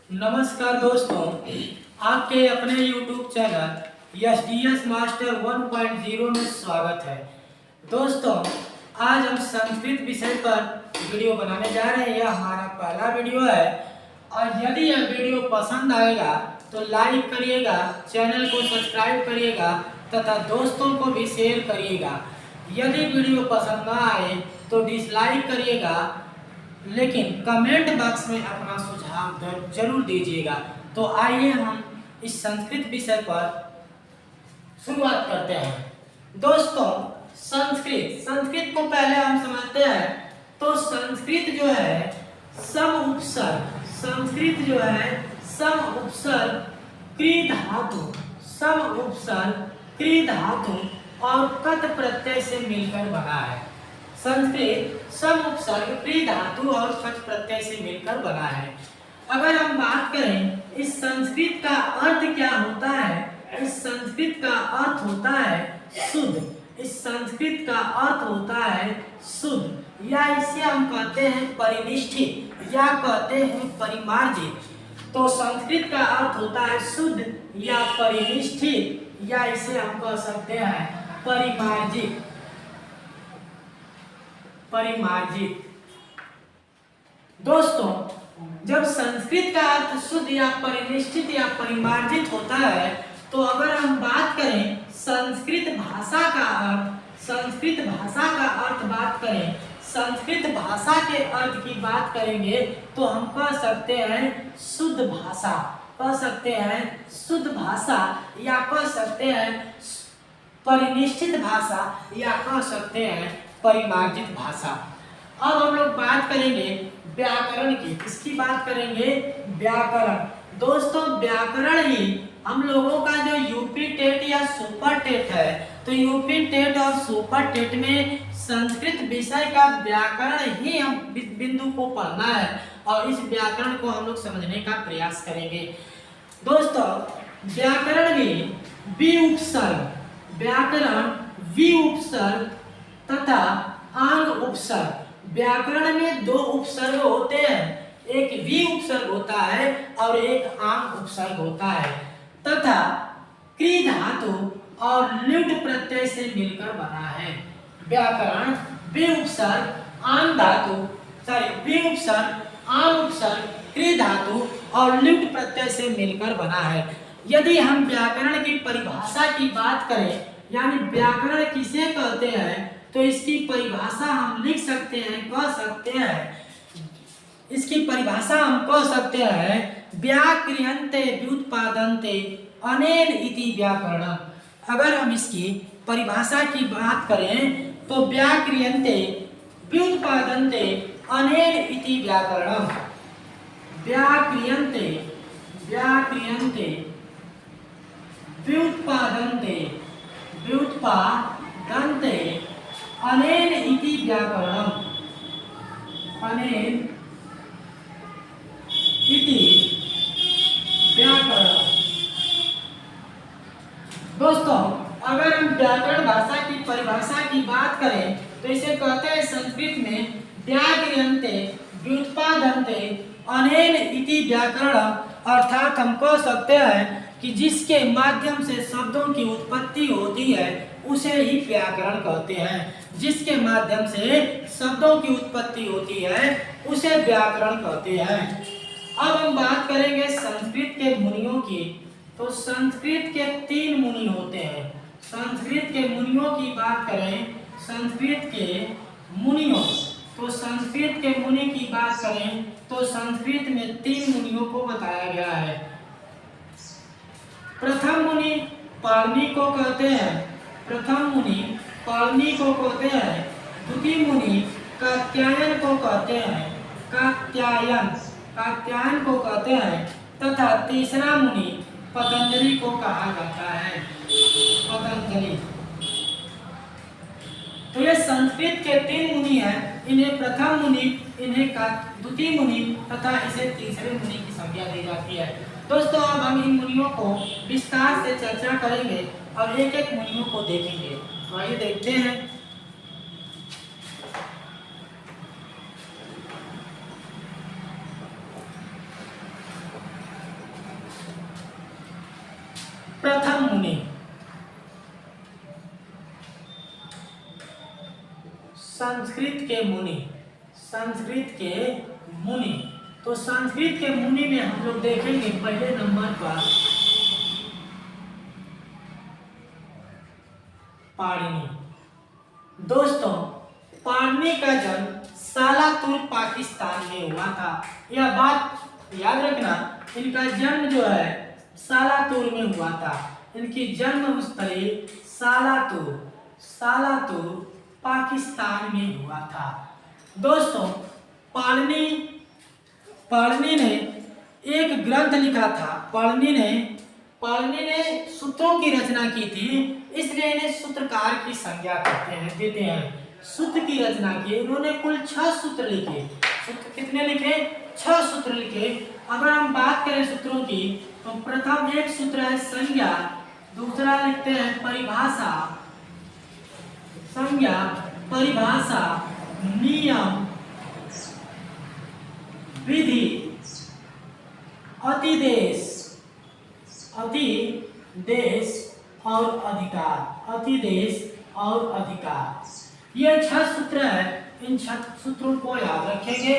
नमस्कार दोस्तों, आपके अपने YouTube चैनल एसडीएस मास्टर 1.0 में स्वागत है। दोस्तों, आज हम संस्कृत विषय पर वीडियो बनाने जा रहे हैं। यह हमारा पहला वीडियो है और यदि यह वीडियो पसंद आएगा तो लाइक करिएगा, चैनल को सब्सक्राइब करिएगा तथा दोस्तों को भी शेयर करिएगा। यदि वीडियो पसंद ना आए तो डिसलाइक करिएगा, लेकिन कमेंट बॉक्स में अपना सुझाव जरूर दीजिएगा। तो आइए हम इस संस्कृत विषय पर शुरुआत करते हैं। दोस्तों, संस्कृत को पहले हम समझते हैं। तो संस्कृत जो है सम उपसर्ग क्री धातु और कत प्रत्यय से मिलकर बना है। संस्कृत सम उपसर्ग क्री धातु और कत प्रत्यय से मिलकर बना है। अगर हम बात करें इस संस्कृत का अर्थ क्या होता है, इस संस्कृत का अर्थ होता है शुद्ध। इस संस्कृत का अर्थ होता है शुद्ध, या इसे हम कहते हैं परिनिष्ठित या कहते हैं परिमार्जित। तो संस्कृत का अर्थ होता है शुद्ध या परिनिष्ठित, या इसे हम कह सकते हैं परिमार्जित। दोस्तों, जब संस्कृत का अर्थ शुद्ध या परिनिष्ठित या परिमार्जित होता है, तो अगर हम बात करें संस्कृत भाषा का अर्थ की बात करेंगे तो हम कह सकते हैं शुद्ध भाषा, या कह सकते हैं परिनिष्ठित भाषा, या कह सकते हैं परिमार्जित भाषा। अब हम लोग बात करेंगे व्याकरण की। किसकी बात करेंगे? व्याकरण। दोस्तों, व्याकरण ही हम लोगों का जो यूपी टेट या सुपर टेट है, तो यूपी टेट और सुपर टेट में संस्कृत विषय का व्याकरण ही हम बिंदु को पढ़ना है और इस व्याकरण को हम लोग समझने का प्रयास करेंगे। दोस्तों, व्याकरण में वि उपसर्ग तथा आंग उपसर्ग। व्याकरण में दो उपसर्ग होते हैं, एक वि उपसर्ग होता है और एक आंग उपसर्ग होता है, तथा क्री धातु और ल्युट प्रत्यय से मिलकर बना है। व्याकरण वि उपसर्ग आंग उपसर्ग क्री धातु और ल्युट प्रत्यय से मिलकर बना है। यदि हम व्याकरण की परिभाषा की बात करें, यानी व्याकरण किसे कहते हैं, तो इसकी परिभाषा हम लिख सकते हैं, इसकी परिभाषा हम कह सकते हैं व्याक्रियन्ते व्युत्पादन्ते अनेन इति व्याकरणम्। अगर हम इसकी परिभाषा की बात करें तो व्याक्रियन्ते व्युत्पादन्ते अनेन इति व्याकरणम्। व्याक्रियन्ते व्युत्पादन्ते अनेन इति व्याकरणम्। अनेन इति व्याकरणम्। दोस्तों, अगर हम व्याकरण भाषा की परिभाषा की बात करें तो इसे कहते हैं संस्कृत में व्याक्रियन्ते व्युत्पादन्ते अनेन इति व्याकरणम्। अर्थात हम कह सकते हैं कि जिसके माध्यम से शब्दों की उत्पत्ति होती है उसे ही व्याकरण कहते हैं। जिसके माध्यम से शब्दों की उत्पत्ति होती है उसे व्याकरण कहते हैं। अब हम बात करेंगे संस्कृत के मुनियों की। तो संस्कृत के 3 मुनि होते हैं। संस्कृत के मुनियों की बात करें, संस्कृत के मुनि की बात करें तो संस्कृत में 3 मुनियों को बताया गया है। प्रथम मुनि पाणिनि को कहते हैं, द्वितीय मुनि कात्यायन को कहते हैं, तथा तीसरा मुनि पतंजलि को कहा जाता है। तो ये संस्कृत के 3 मुनि हैं। इन्हें प्रथम मुनि, इन्हें द्वितीय मुनि तथा इसे तीसरे मुनि की संज्ञा दी जाती है। दोस्तों, अब हम इन मुनियों को विस्तार से चर्चा करेंगे और एक एक मुनियों को देखेंगे। तो आइए देखते हैं। प्रथम मुनि, संस्कृत के मुनि, संस्कृत के मुनि। तो संस्कृत के मुनि में हम लोग देखेंगे पहले नंबर पर पाणिनि। दोस्तों, पाणिनि का जन्म सालातुर पाकिस्तान में हुआ था। यह बात याद रखना, इनका जन्म जो है सालातुर में हुआ था। इनकी जन्म स्थली सालातुर, सालातुर पाकिस्तान में हुआ था। दोस्तों, पाणिनि ने एक ग्रंथ लिखा था। पाणिनि ने सूत्रों की रचना की थी, इसलिए इन्हें सूत्रकार की संज्ञा देते हैं। सूत्र की रचना की, इन्होंने कुल 6 सूत्र लिखे। सूत्र कितने लिखे? 6 सूत्र लिखे। अगर हम बात करें सूत्रों की, तो प्रथम एक सूत्र है संज्ञा, दूसरा लिखते हैं परिभाषा, संज्ञा, परिभाषा, नियम, विधि, अतिदेश, अतिदेश और अधिकार, अतिदेश और अधिकार। ये 6 सूत्र है। इन 6 सूत्रों को याद रखेंगे।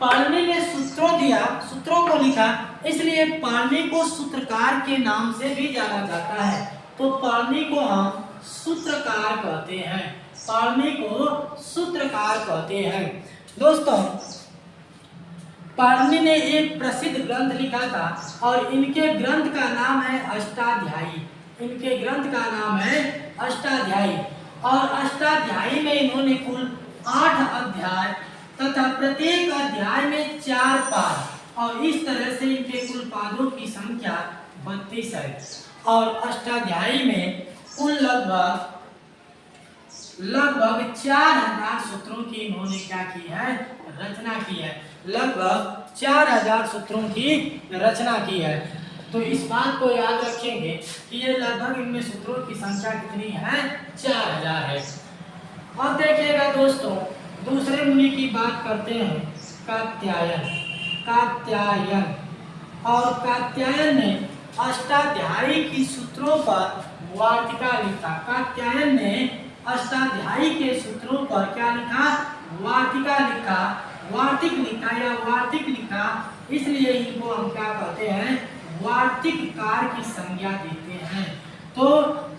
पाणिनि ने सूत्रों को लिखा, इसलिए पाणिनि को सूत्रकार के नाम से भी जाना जाता है। तो पाणिनि को हम सूत्रकार कहते हैं, पाणिनि को सूत्रकार कहते हैं। दोस्तों, पाणिनि ने एक प्रसिद्ध ग्रंथ लिखा था और इनके ग्रंथ का नाम है अष्टाध्यायी। इनके ग्रंथ का नाम है अष्टाध्यायी और अष्टाध्यायी में इन्होंने कुल 8 अध्याय तथा प्रत्येक अध्याय में 4 पाद और इस तरह से इनके कुल पादों की संख्या 32 है। और अष्टाध्यायी में कुल लगभग 4000 सूत्रों की इन्होंने क्या की है? रचना की है। लगभग 4000 सूत्रों की रचना की है। तो इस बात को याद रखेंगे कि ये लगभग इनमें सूत्रों की संख्या कितनी है? 4000 है। अब देखिएगा दोस्तों, दूसरे मुनि की बात करते हैं, कात्यायन। कात्यायन और कात्यायन ने अष्टाध्यायी की सूत्रों पर वार्तिका लिखा। कात्यायन ने अष्टाध्यायी के सूत्रों पर क्या लिखा? वार्तिका लिखा, वार्तिक लिखा या वार्तिक लिखा। इसलिए इनको हम क्या कहते हैं? वार्तिककार की संज्ञा देते हैं। तो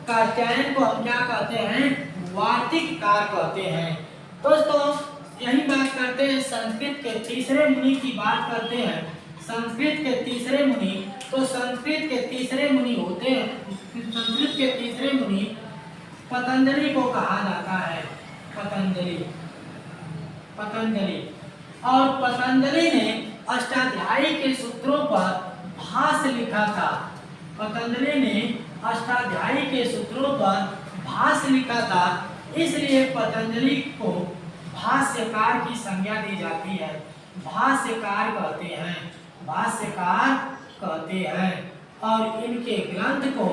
कात्यायन को हम क्या कहते हैं? वार्तिककार कहते हैं। दोस्तों, यही बात करते हैं, संस्कृत के तीसरे मुनि की बात करते हैं। संस्कृत के तीसरे मुनि, तो संस्कृत के तीसरे मुनि होते हैं, संस्कृत के तीसरे मुनि पतंजलि को कहा जाता है। पतंजलि, पतंजलि। और पतंजलि ने अष्टाध्यायी के सूत्रों पर भाष्य लिखा था। पतंजलि ने अष्टाध्यायी के सूत्रों पर भाष्य लिखा था, इसलिए पतंजलि को भाष्यकार की संज्ञा दी जाती है। भाष्यकार कहते हैं, भाष्यकार कहते हैं। और इनके ग्रंथ को,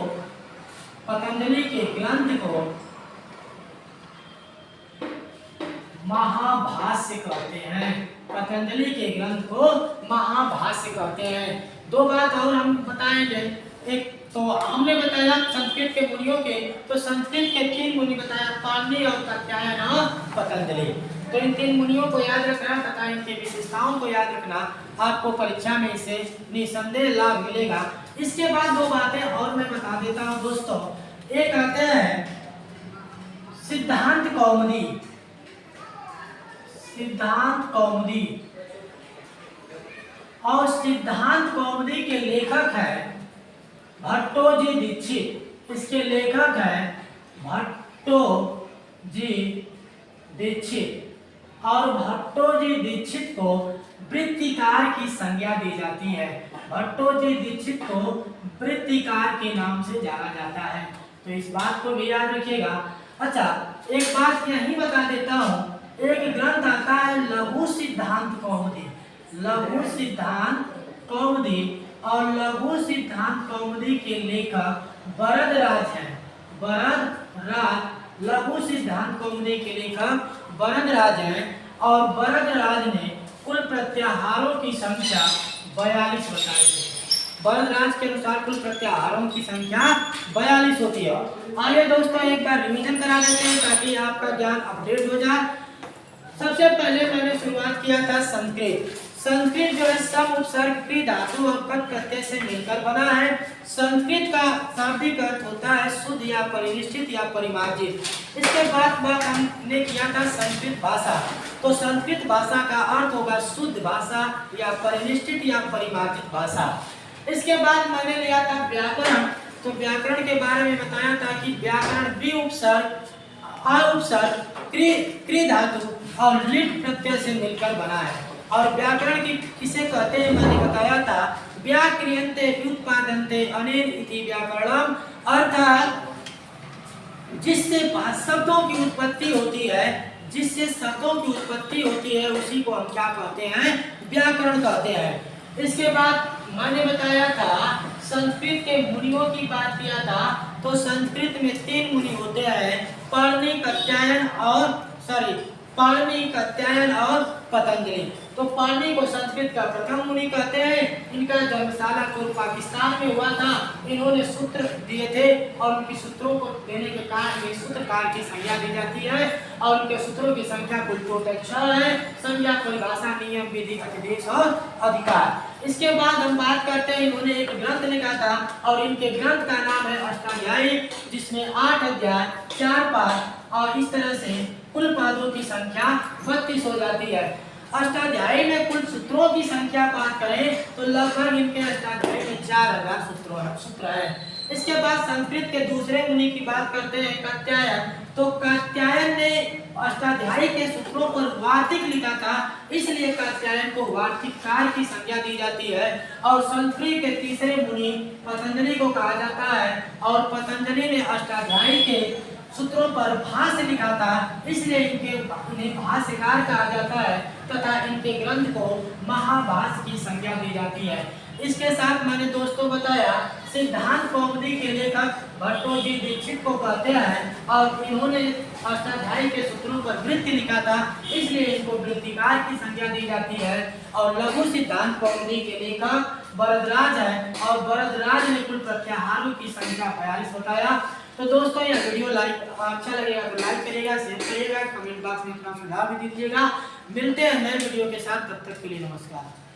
पतंजलि के ग्रंथ को महाभाष्य कहते हैं। पतंजलि के ग्रंथ को महाभाष्य कहते हैं। 2 बात और हम बताएंगे। एक तो हमने बताया संस्कृत के मुनियों के, तो संस्कृत के 3 मुनि बताया, पाणिनि और कात्यायन और पतंजलि। तो इन 3 मुनियों को याद रखना तथा इनकी विशेषताओं को याद रखना, आपको परीक्षा में इससे निसंदेह लाभ मिलेगा। इसके बाद 2 बातें और मैं बता देता हूं दोस्तों। एक आते हैं सिद्धांत कौमुदी, सिद्धांत कौमुदी। और सिद्धांत कौमुदी के लेखक है भट्टोजी दीक्षित। इसके लेखक है भट्टोजी दीक्षित। और भट्टोजी दीक्षित को वृत्तिकार की संज्ञा दी जाती है। भट्टोजी दीक्षित को वृत्तिकार के नाम से जाना जाता है। तो इस बात को भी याद रखिएगा। अच्छा, एक बात यही बता देता हूँ, एक ग्रंथ आता है लघु सिद्धांत कौमुदी। लघु सिद्धांत कौमुदी, और लघु सिद्धांत कौमुदी के लेखक वरदराज हैं। वरदराज, लघु सिद्धांत कौमुदी के लेखक वरदराज हैं। और वरदराज ने कुल प्रत्याहारों की संख्या 42 बताई थी। वरदराज के अनुसार कुल प्रत्याहारों की संख्या 42 होती है। आइए दोस्तों एक बार रिवीजन करा देते हैं ताकि आपका ज्ञान अपडेट हो जाए। सबसे पहले मैंने शुरुआत किया था संस्कृत। संस्कृत जो है सम उपसर्ग क्रि धातु और पद प्रत्यय से मिलकर बना है। संस्कृत का शाब्दिक अर्थ होता है शुद्ध या परिनिष्ठित या परिमार्जित। इसके बाद बात हमने किया था संस्कृत भाषा। तो संस्कृत भाषा का अर्थ होगा शुद्ध भाषा या परिनिष्ठित या परिमार्जित भाषा। इसके बाद मैंने लिया था व्याकरण। तो व्याकरण के बारे में बताया था कि व्याकरण बी उपसर्ग आ उपसर्ग क्रि धातु और लिट प्रत्यय से मिलकर बना है। और व्याकरण की किसे कहते हैं मैंने बताया था व्याक्रियन्ते व्युत्पादन्ते अनेन इति व्याकरणम, अर्थात जिससे शब्दों की उत्पत्ति होती है, जिससे शब्दों की उत्पत्ति होती है उसी को हम क्या कहते हैं, व्याकरण कहते हैं। इसके बाद मैंने बताया था संस्कृत के मुनियों की बात किया था। तो संस्कृत में 3 मुनि होते हैं, पाणिनि, कात्यायन और पतंजलि। तो पाणिनि को संस्कृत का प्रथम मुनि कहते हैं। इनका जन्मशाला पूर्व पाकिस्तान में हुआ था। इन्होंने सूत्र दिए थे और उनके सूत्रों को देने के कारण सूत्रकार की संज्ञा दी जाती है। और उनके सूत्रों की संख्या कुल टोटल 6 है। संज्ञा, परिभाषा, नियम, विधि, अतिदेश और अधिकार। इसके बाद हम बात करते हैं इन्होंने एक ग्रंथ लिखा था और इनके ग्रंथ का नाम है अष्टाध्यायी, जिसमें 8 अध्याय 4 पाद और इस तरह से कुल पादों की संख्या 32 हो जाती है। अष्टाध्यायी में कुल सूत्रों की संख्या बात करें तो लगभग इनके अष्टाध्यायी में 4000 सूत्र है। इसके बाद संस्कृत के दूसरे मुनि की बात करते हैं कात्यायन। तो कात्यायन ने अष्टाध्यायी के सूत्रों पर वार्तिक लिखा था, इसलिए कात्यायन को वार्तिककार की संज्ञा दी जाती है। और संस्कृत के तीसरे मुनि पतंजलि को कहा जाता है और पतंजलि ने अष्टाध्यायी के सूत्रों पर भाष्य लिखा था, इसलिए इन्हें भाष्यकार कहा जाता है तथा इनके ग्रंथ को महाभाष्य की संज्ञा दी जाती है। इसके साथ मैंने दोस्तों बताया सिद्धांत कौमुदी के लेखक भट्टोजी दीक्षित को कहते हैं और इन्होंने अष्टाध्यायी के सूत्रों पर वृत्ति लिखा था, इसलिए इनको वृत्तिकार की संज्ञा दी जाती है। और लघु सिद्धांत कौमुदी के लेखक वरदराज है और वरदराज ने कुल प्रत्याहारों की संख्या 42 बताया। तो दोस्तों यह वीडियो अच्छा लगेगा तो लाइक करिएगा, शेयर करिएगा, कमेंट बॉक्स में अपना सुझाव भी दीजिएगा। मिलते हैं नए वीडियो के साथ, तब तक के लिए नमस्कार।